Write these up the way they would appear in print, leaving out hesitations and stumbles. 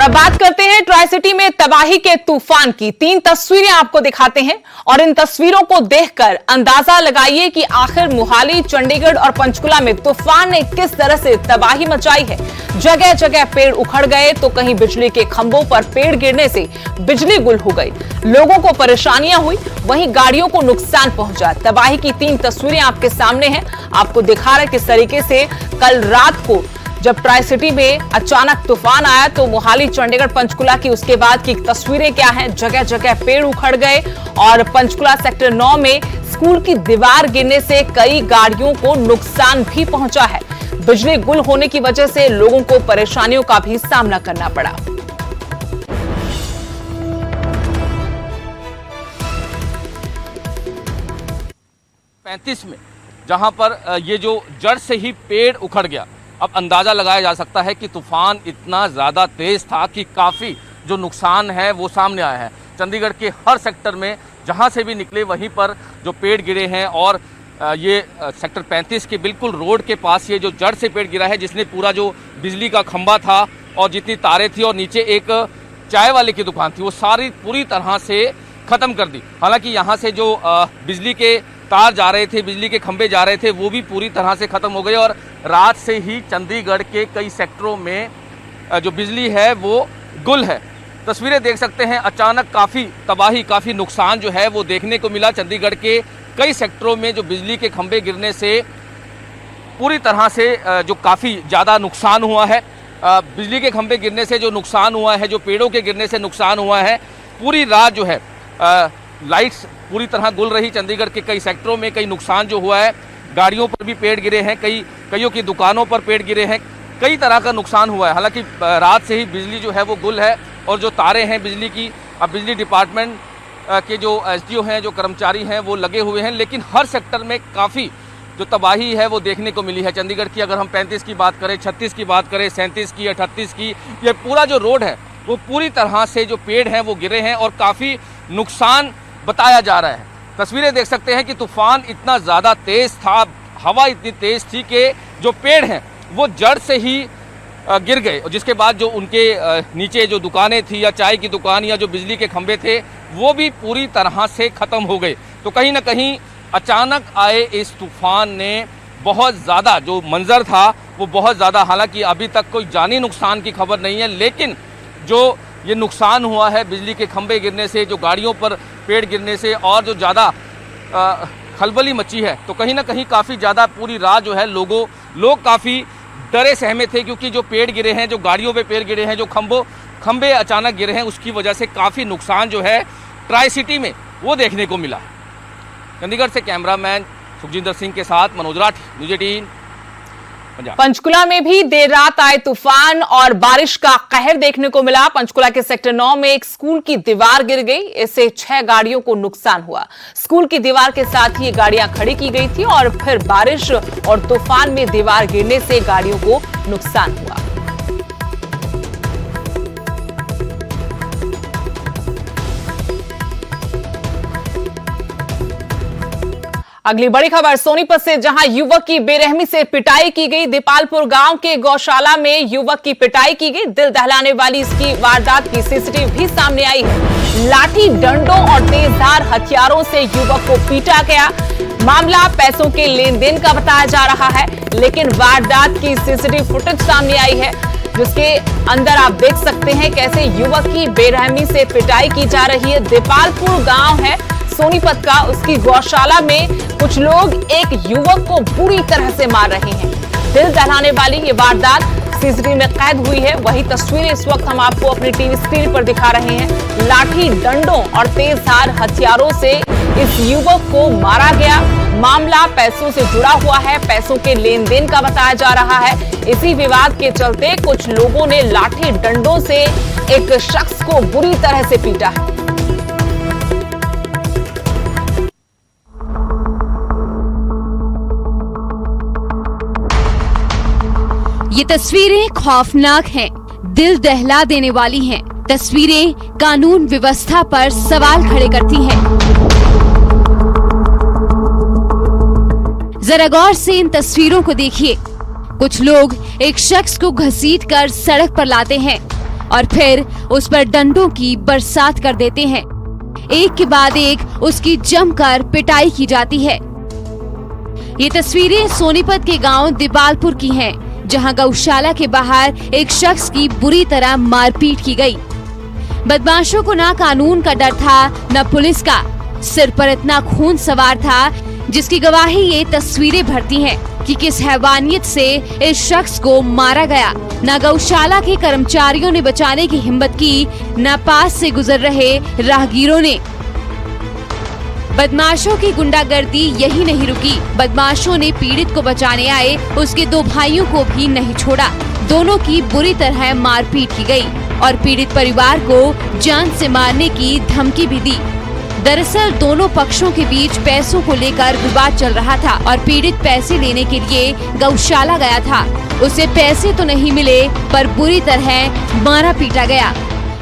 अब बात करते हैं ट्राई सिटी में तबाही के तूफान की। 3 तस्वीरें आपको दिखाते हैं और इन तस्वीरों को देखकर अंदाजा लगाइए कि आखिर मोहाली, चंडीगढ़ और पंचकुला में तूफान ने किस तरह से तबाही मचाई है। जगह जगह पेड़ उखड़ गए तो कहीं बिजली के खंभों पर पेड़ गिरने से बिजली गुल हो गई, लोगों को परेशानियां हुई, वहीं गाड़ियों को नुकसान पहुंचा। तबाही की 3 तस्वीरें आपके सामने हैं। आपको दिखा रहे किस तरीके से कल रात को जब ट्राई सिटी में अचानक तूफान आया तो मोहाली, चंडीगढ़, पंचकुला की उसके बाद की तस्वीरें क्या हैं। जगह जगह पेड़ उखड़ गए और पंचकुला सेक्टर 9 में स्कूल की दीवार गिरने से कई गाड़ियों को नुकसान भी पहुंचा है। बिजली गुल होने की वजह से लोगों को परेशानियों का भी सामना करना पड़ा। में जहां पर ये जो जड़ से ही पेड़ उखड़ गया, अब अंदाज़ा लगाया जा सकता है कि तूफान इतना ज़्यादा तेज़ था कि काफ़ी जो नुकसान है वो सामने आया है। चंडीगढ़ के हर सेक्टर में जहां से भी निकले वहीं पर जो पेड़ गिरे हैं और ये सेक्टर 35 के बिल्कुल रोड के पास ये जो जड़ से पेड़ गिरा है, जिसने पूरा जो बिजली का खंभा था और जितनी तारें थी और नीचे एक चाय वाले की दुकान थी, वो सारी पूरी तरह से ख़त्म कर दी। हालांकि यहाँ से जो बिजली के तार जा रहे थे, बिजली के खंभे जा रहे थे, वो भी पूरी तरह से ख़त्म हो गए और रात से ही चंडीगढ़ के कई सेक्टरों में जो बिजली है वो गुल है। तस्वीरें देख सकते हैं, अचानक काफ़ी तबाही, काफ़ी नुकसान जो है वो देखने को मिला। चंडीगढ़ के कई सेक्टरों में जो बिजली के खंभे गिरने से पूरी तरह से जो काफ़ी ज़्यादा नुकसान हुआ है। बिजली के खंभे गिरने से जो नुकसान हुआ है, जो पेड़ों के गिरने से नुकसान हुआ है, पूरी रात जो है लाइट्स पूरी तरह गुल रही। चंडीगढ़ के कई सेक्टरों में कई नुकसान जो हुआ है, गाड़ियों पर भी पेड़ गिरे हैं, कईयों की दुकानों पर पेड़ गिरे हैं, कई तरह का नुकसान हुआ है। हालांकि रात से ही बिजली जो है वो गुल है और जो तारें हैं बिजली की, अब बिजली डिपार्टमेंट के जो एसडीओ हैं, जो कर्मचारी हैं, वो लगे हुए हैं, लेकिन हर सेक्टर में काफ़ी जो तबाही है वो देखने को मिली है। चंडीगढ़ की अगर हम 35 की बात करें, 36 की बात करें, 37 की, 38 की, ये पूरा जो रोड है वो पूरी तरह से जो पेड़ हैं वो गिरे हैं और काफ़ी नुकसान बताया जा रहा है। तस्वीरें देख सकते हैं कि तूफान इतना ज़्यादा तेज़ था, हवा इतनी तेज़ थी कि जो पेड़ हैं वो जड़ से ही गिर गए और जिसके बाद जो उनके नीचे जो दुकानें थी या चाय की दुकान या जो बिजली के खंभे थे वो भी पूरी तरह से ख़त्म हो गए। तो कहीं ना कहीं अचानक आए इस तूफान ने बहुत ज़्यादा जो मंजर था वो बहुत ज़्यादा, हालांकि अभी तक कोई जानी नुकसान की खबर नहीं है, लेकिन जो ये नुकसान हुआ है बिजली के खंभे गिरने से, जो गाड़ियों पर पेड़ गिरने से और जो ज़्यादा खलबली मची है, तो कहीं ना कहीं काफ़ी ज़्यादा पूरी रात जो है लोग काफ़ी डरे सहमे थे, क्योंकि जो पेड़ गिरे हैं, जो गाड़ियों पे पेड़ गिरे हैं, जो खंभे अचानक गिरे हैं, उसकी वजह से काफ़ी नुकसान जो है ट्राई सिटी में वो देखने को मिला। चंडीगढ़ से कैमरामैन सुखजिंदर सिंह के साथ मनोज राठी, न्यूज़ 18 पंजाब। पंचकुला में भी देर रात आए तूफान और बारिश का कहर देखने को मिला। पंचकुला के सेक्टर 9 में एक स्कूल की दीवार गिर गई, इससे 6 गाड़ियों को नुकसान हुआ। स्कूल की दीवार के साथ ही ये गाड़ियां खड़ी की गई थी और फिर बारिश और तूफान में दीवार गिरने से गाड़ियों को नुकसान हुआ। अगली बड़ी खबर सोनीपत से, जहां युवक की बेरहमी से पिटाई की गई। दीपालपुर गांव के गौशाला में युवक की पिटाई की गई। दिल दहलाने वाली इसकी वारदात की सीसीटीवी भी सामने आई है। लाठी, डंडों और तेजधार हथियारों से युवक को पीटा गया। मामला पैसों के लेन देन का बताया जा रहा है, लेकिन वारदात की सीसीटीवी फुटेज सामने आई है, जिसके अंदर आप देख सकते हैं कैसे युवक की बेरहमी से पिटाई की जा रही है। दीपालपुर गांव है सोनीपत का, उसकी गौशाला में कुछ लोग एक युवक को बुरी तरह से मार रहे हैं। दिल दहलाने वाली ये वारदात सीसीटीवी में कैद हुई है। वही तस्वीरें इस वक्त हम आपको अपनी टीवी स्क्रीन पर दिखा रहे हैं। लाठी, डंडों और तेजधार हथियारों से इस युवक को मारा गया। मामला पैसों से जुड़ा हुआ है, पैसों के लेन देन का बताया जा रहा है। इसी विवाद के चलते कुछ लोगों ने लाठी डंडों से एक शख्स को बुरी तरह से पीटा है। ये तस्वीरें खौफनाक हैं, दिल दहला देने वाली हैं। तस्वीरें कानून व्यवस्था पर सवाल खड़े करती हैं। जरा गौर से इन तस्वीरों को देखिए। कुछ लोग एक शख्स को घसीटकर सड़क पर लाते हैं। और फिर उस पर डंडों की बरसात कर देते हैं। एक के बाद एक उसकी जमकर पिटाई की जाती है। ये तस्वीरें सोनीपत के गांव दीपालपुर की हैं, जहां गौशाला के बाहर एक शख्स की बुरी तरह मारपीट की गई। बदमाशों को ना कानून का डर था न पुलिस का, सिर पर इतना खून सवार था जिसकी गवाही ये तस्वीरें भरती हैं कि किस हैवानियत से इस शख्स को मारा गया। न गौशाला के कर्मचारियों ने बचाने की हिम्मत की, न पास से गुजर रहे राहगीरों ने। बदमाशों की गुंडागर्दी यही नहीं रुकी, बदमाशों ने पीड़ित को बचाने आए उसके 2 भाइयों को भी नहीं छोड़ा। दोनों की बुरी तरह मारपीट की गई और पीड़ित परिवार को जान से मारने की धमकी भी दी। दरअसल दोनों पक्षों के बीच पैसों को लेकर विवाद चल रहा था और पीड़ित पैसे लेने के लिए गौशाला गया था। उसे पैसे तो नहीं मिले पर बुरी तरह मारा पीटा गया।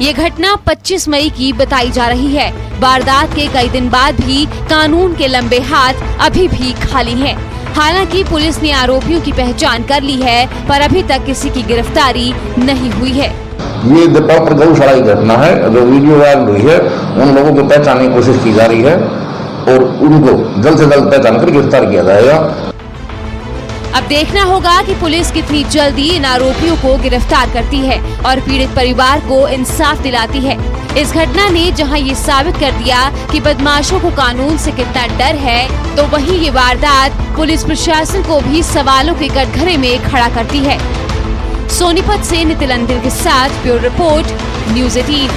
ये घटना 25 मई की बताई जा रही है। वारदात के कई दिन बाद भी कानून के लंबे हाथ अभी भी खाली हैं। हालांकि पुलिस ने आरोपियों की पहचान कर ली है पर अभी तक किसी की गिरफ्तारी नहीं हुई है। ये दीपालपुर गौशाला की घटना है। जो वीडियो वायरल हुई है उन लोगों को पहचानने की कोशिश की जा रही है और उनको जल्द से जल्द पहचान कर गिरफ्तार किया जाएगा। अब देखना होगा कि पुलिस कितनी जल्दी इन आरोपियों को गिरफ्तार करती है और पीड़ित परिवार को इंसाफ दिलाती है। इस घटना ने जहां ये साबित कर दिया कि बदमाशों को कानून से कितना डर है, तो वहीं ये वारदात पुलिस प्रशासन को भी सवालों के कटघरे में खड़ा करती है। सोनीपत से नितिन अंदिल के साथ ब्यूरो रिपोर्ट, न्यूज़ 18।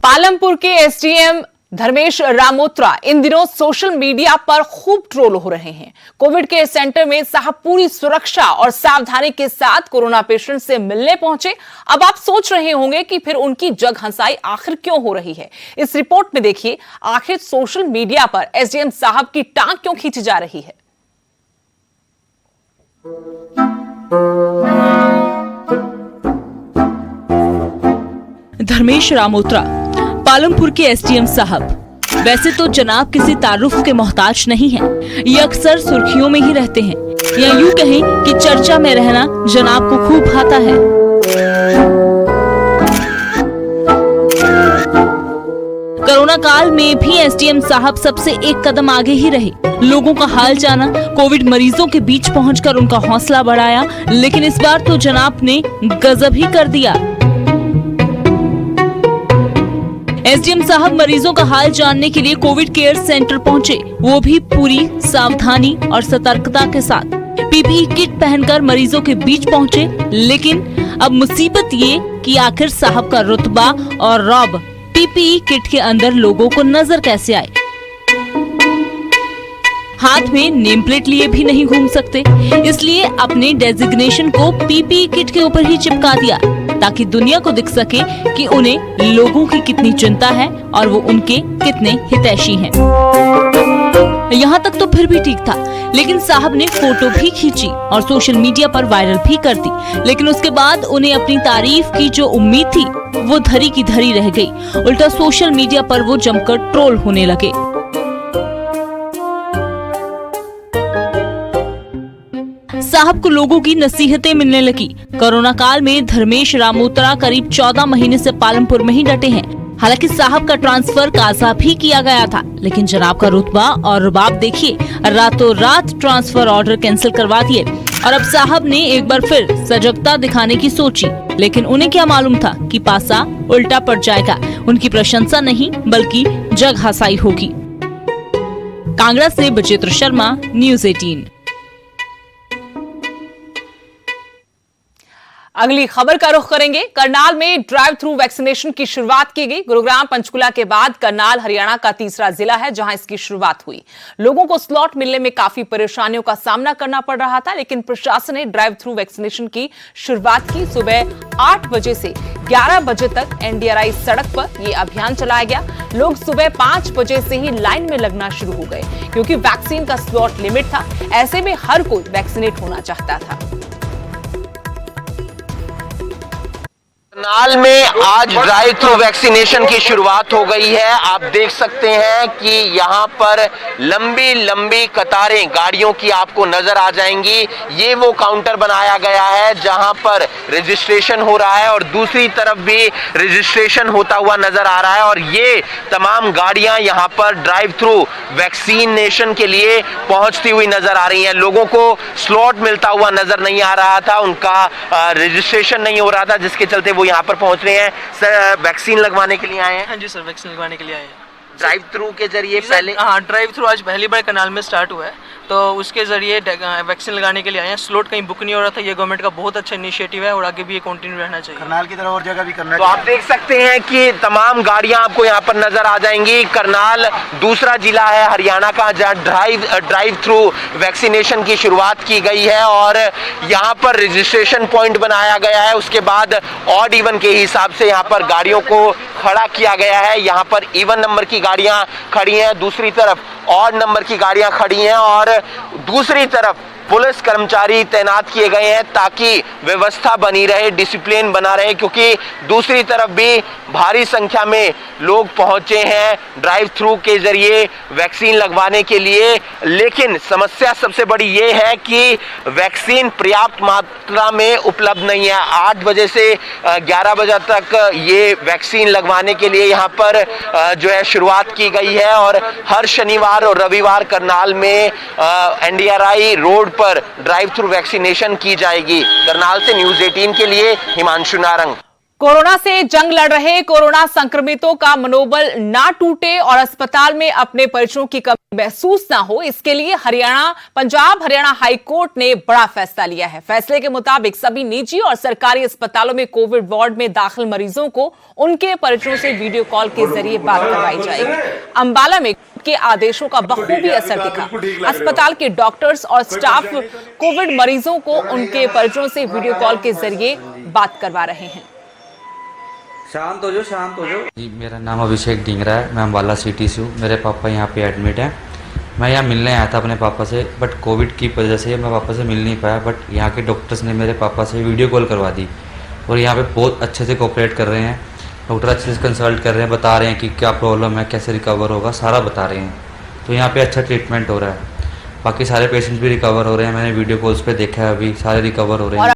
पालमपुर के एसडीएम धर्मेश रामोत्रा इन दिनों सोशल मीडिया पर खूब ट्रोल हो रहे हैं। कोविड केयर सेंटर में साहब पूरी सुरक्षा और सावधानी के साथ कोरोना पेशेंट से मिलने पहुंचे। अब आप सोच रहे होंगे कि फिर उनकी जग हंसाई आखिर क्यों हो रही है। इस रिपोर्ट में देखिए आखिर सोशल मीडिया पर एसडीएम साहब की टांग क्यों खींची जा रही है। धर्मेश रामोत्रा, पालमपुर के एसडीएम साहब। वैसे तो जनाब किसी तारुफ के मोहताज नहीं हैं। ये अक्सर सुर्खियों में ही रहते हैं, या यूं कहें कि चर्चा में रहना जनाब को खूब भाता है। कोरोना काल में भी एसडीएम साहब सबसे एक कदम आगे ही रहे। लोगों का हाल जाना, कोविड मरीजों के बीच पहुंचकर उनका हौसला बढ़ाया। लेकिन इस बार तो जनाब ने गजब ही कर दिया। एसडीएम साहब मरीजों का हाल जानने के लिए कोविड केयर सेंटर पहुंचे, वो भी पूरी सावधानी और सतर्कता के साथ। पीपीई किट पहनकर मरीजों के बीच पहुंचे। लेकिन अब मुसीबत ये कि आखिर साहब का रुतबा और रौब पीपीई किट के अंदर लोगों को नजर कैसे आए। हाथ में नेम प्लेट लिए भी नहीं घूम सकते, इसलिए अपने डेजिग्नेशन को पीपीई किट के ऊपर ही चिपका दिया ताकि दुनिया को दिख सके कि उन्हें लोगों की कितनी चिंता है और वो उनके कितने हितैषी हैं। यहाँ तक तो फिर भी ठीक था, लेकिन साहब ने फोटो भी खींची और सोशल मीडिया पर वायरल भी कर दी। लेकिन उसके बाद उन्हें अपनी तारीफ की जो उम्मीद थी वो धरी की धरी रह गई। उल्टा सोशल मीडिया पर वो जमकर ट्रोल होने लगे। साहब को लोगों की नसीहतें मिलने लगी। कोरोना काल में धर्मेश रामोत्रा करीब 14 महीने से पालमपुर में ही डटे हैं। हालांकि साहब का ट्रांसफर काजा भी किया गया था, लेकिन जनाब का रुतबा और रुबाब देखिए, रातों रात ट्रांसफर ऑर्डर कैंसिल करवा दिए। और अब साहब ने एक बार फिर सजगता दिखाने की सोची, लेकिन उन्हें क्या मालूम था कि पासा उल्टा पड़ जाएगा। उनकी प्रशंसा नहीं बल्कि जग हंसाई होगी। कांगड़ा से बचेंद्र शर्मा, न्यूज़ 18। अगली खबर का रुख करेंगे। करनाल में ड्राइव थ्रू वैक्सीनेशन की शुरुआत की गई। गुरुग्राम पंचकुला के बाद करनाल हरियाणा का तीसरा जिला है जहां इसकी शुरुआत हुई। लोगों को स्लॉट मिलने में काफी परेशानियों का सामना करना पड़ रहा था, लेकिन प्रशासन ने ड्राइव थ्रू वैक्सीनेशन की शुरुआत की। सुबह 8 बजे से 11 बजे तक एनडीआरआई सड़क पर यह अभियान चलाया गया। लोग सुबह 5 बजे से ही लाइन में लगना शुरू हो गए, क्योंकि वैक्सीन का स्लॉट लिमिट था। ऐसे में हर कोई वैक्सीनेट होना चाहता था। करनाल में आज ड्राइव थ्रू वैक्सीनेशन की शुरुआत हो गई है। आप देख सकते हैं कि यहाँ पर लंबी लंबी कतारें गाड़ियों की आपको नजर आ जाएंगी। ये वो काउंटर बनाया गया है जहाँ पर रजिस्ट्रेशन हो रहा है और दूसरी तरफ भी रजिस्ट्रेशन होता हुआ नजर आ रहा है और ये तमाम गाड़ियां यहाँ पर ड्राइव थ्रू वैक्सीनेशन के लिए पहुंचती हुई नजर आ रही हैं। लोगों को स्लॉट मिलता हुआ नजर नहीं आ रहा था, उनका रजिस्ट्रेशन नहीं हो रहा था, जिसके चलते वो यहाँ पर पहुंच रहे हैं। सर, वैक्सीन लगवाने के लिए आए हैं? हाँ जी सर, वैक्सीन लगवाने के लिए आए हैं। ड्राइव थ्रू के जरिए पहले? हाँ, ड्राइव थ्रू आज पहली बार करनाल में स्टार्ट हुआ है, तो उसके जरिए वैक्सीन लगाने के लिए आए हैं। स्लॉट कहीं बुक नहीं हो रहा था। ये गवर्नमेंट का बहुत अच्छा इनिशिएटिव है और आगे भी ये कंटिन्यू रहना चाहिए। करनाल की तरह और जगह भी करना तो आप देख सकते हैं कि तमाम गाड़ियां आपको यहाँ पर नजर आ जाएंगी। करनाल दूसरा जिला है हरियाणा का जहाँ ड्राइव थ्रू वैक्सीनेशन की शुरुआत की गई है और यहाँ पर रजिस्ट्रेशन पॉइंट बनाया गया है। उसके बाद ऑड इवन के हिसाब से यहाँ पर गाड़ियों को खड़ा किया गया है। यहाँ पर इवन नंबर की गाड़ियां खड़ी हैं, दूसरी तरफ ऑड नंबर की गाड़ियां खड़ी हैं और दूसरी तरफ पुलिस कर्मचारी तैनात किए गए हैं ताकि व्यवस्था बनी रहे, डिसिप्लिन बना रहे, क्योंकि दूसरी तरफ भी भारी संख्या में लोग पहुंचे हैं ड्राइव थ्रू के जरिए वैक्सीन लगवाने के लिए। लेकिन समस्या सबसे बड़ी ये है कि वैक्सीन पर्याप्त मात्रा में उपलब्ध नहीं है। 8 बजे से 11 बजे तक ये वैक्सीन लगवाने के लिए यहाँ पर जो है शुरुआत की गई है और हर शनिवार और रविवार करनाल में NDRI रोड पर ड्राइव थ्रू वैक्सीनेशन की जाएगी। करनाल से न्यूज़ 18 के लिए हिमांशु नारंग। कोरोना से जंग लड़ रहे कोरोना संक्रमितों का मनोबल ना टूटे और अस्पताल में अपने परिजनों की कमी महसूस ना हो, इसके लिए पंजाब हरियाणा हाई कोर्ट ने बड़ा फैसला लिया है। फैसले के मुताबिक सभी निजी और सरकारी अस्पतालों में कोविड वार्ड में दाखिल मरीजों को उनके परिजनों से वीडियो कॉल के जरिए बात करवाई जाएगी। अंबाला में के आदेशों का बखूबी असर दिखा। अस्पताल के डॉक्टर्स और स्टाफ कोविड मरीजों को उनके परिजनों से वीडियो कॉल के जरिए बात करवा रहे हैं। शांत हो जाओ जी। मेरा नाम अभिषेक डिंगरा है, मैं अम्बाला सिटी से हूँ। मेरे पापा यहाँ पे एडमिट हैं। मैं यहाँ मिलने आया था अपने पापा से, बट कोविड की वजह से मैं पापा से मिल नहीं पाया। बट यहाँ के डॉक्टर्स ने मेरे पापा से वीडियो कॉल करवा दी और यहाँ पे बहुत अच्छे से कोऑपरेट कर रहे हैं। डॉक्टर अच्छे से कंसल्ट कर रहे हैं, बता रहे हैं कि क्या प्रॉब्लम है, कैसे रिकवर होगा, सारा बता रहे हैं। तो यहाँ पे अच्छा ट्रीटमेंट हो रहा है। बाकी सारे पेशेंट्स भी रिकवर हो रहे हैं। मैंने वीडियो कॉल्स पे देखा है, अभी सारे रिकवर हो रहे हैं।